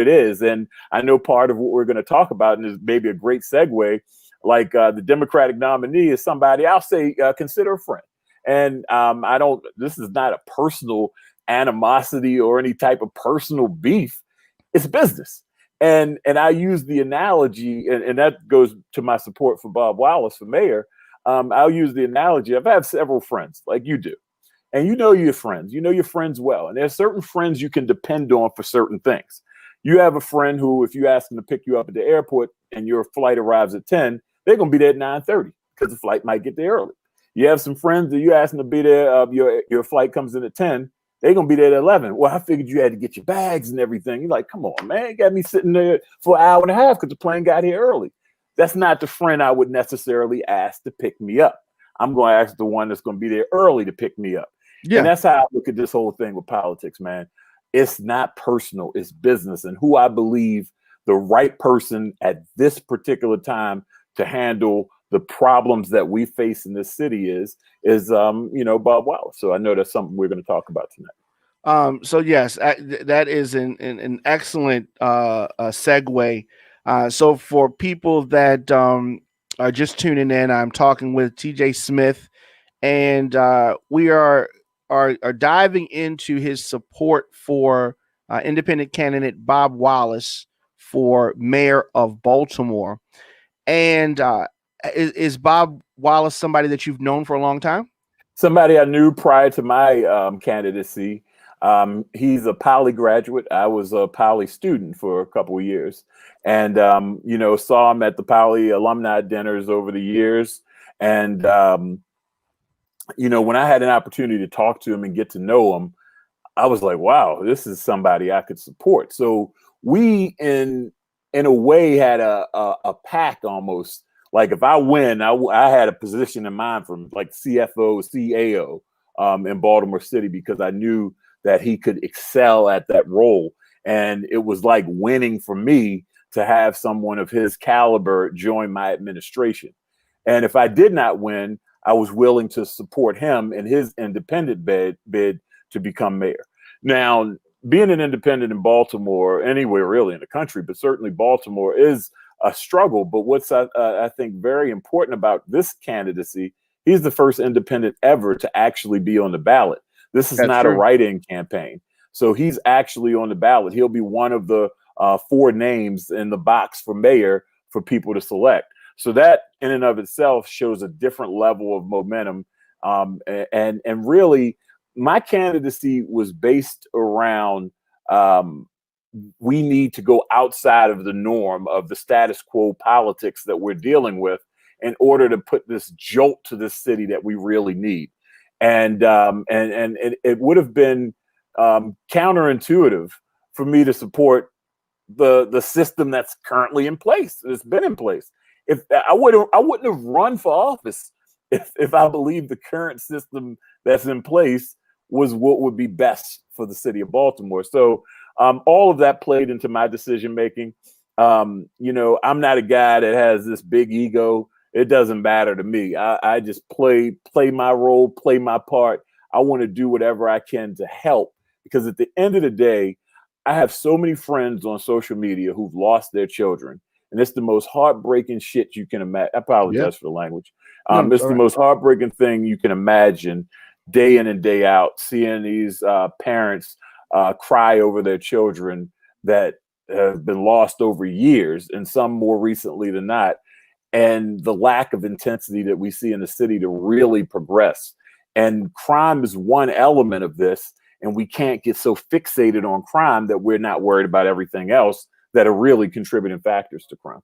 it is. And I know part of what we're going to talk about, and is maybe a great segue, like the Democratic nominee is somebody I'll say consider a friend. And this is not a personal animosity or any type of personal beef. It's business. And I use the analogy, and that goes to my support for Bob Wallace for mayor. I'll use the analogy. I've had several friends like you do. And you know your friends. You know your friends well. And there's certain friends you can depend on for certain things. You have a friend who, if you ask them to pick you up at the airport and your flight arrives at 10, they're going to be there at 9:30 because the flight might get there early. You have some friends that you ask them to be there. Your flight comes in at 10. They're going to be there at 11. Well, I figured you had to get your bags and everything. You're like, come on, man. You got me sitting there for an hour and a half because the plane got here early. That's not the friend I would necessarily ask to pick me up. I'm going to ask the one that's going to be there early to pick me up. Yeah. And that's how I look at this whole thing with politics, man. It's not personal, it's business. And who I believe the right person at this particular time to handle the problems that we face in this city is Bob Wallace. So I know that's something we're going to talk about tonight. So yes, that is an excellent segue. So for people that are just tuning in, I'm talking with TJ Smith, and we are diving into his support for independent candidate Bob Wallace for mayor of Baltimore. And is Bob Wallace somebody that you've known for a long time? Somebody I knew prior to my candidacy. He's a Poly graduate. I was a Poly student for a couple of years, and saw him at the Poly alumni dinners over the years. And when I had an opportunity to talk to him and get to know him, I was like, wow, this is somebody I could support. So we, in a way, had a pact almost. Like if I win, I had a position in mind from like CFO, CAO in Baltimore City, because I knew that he could excel at that role. And it was like winning for me to have someone of his caliber join my administration. And if I did not win, I was willing to support him in his independent bid to become mayor. Now, being an independent in Baltimore, anywhere really in the country, but certainly Baltimore, is a struggle. But what's I think very important about this candidacy, he's the first independent ever to actually be on the ballot. This is not a write-in campaign. So he's actually on the ballot. He'll be one of the 4 names in the box for mayor for people to select. So that in and of itself shows a different level of momentum. And really, my candidacy was based around we need to go outside of the norm of the status quo politics that we're dealing with in order to put this jolt to this city that we really need. And it would have been counterintuitive for me to support the system that's currently in place, that's been in place. If I wouldn't have run for office if I believed the current system that's in place was what would be best for the city of Baltimore. So all of that played into my decision making. I'm not a guy that has this big ego. It doesn't matter to me. I just play my role, play my part. I want to do whatever I can to help, because at the end of the day, I have so many friends on social media who've lost their children. And it's the most heartbreaking shit you can imagine. I apologize for the language. It's the most heartbreaking thing you can imagine, day in and day out, seeing these parents cry over their children that have been lost over years, and some more recently than not. And the lack of intensity that we see in the city to really progress. And crime is one element of this. And we can't get so fixated on crime that we're not worried about everything else that are really contributing factors to crime.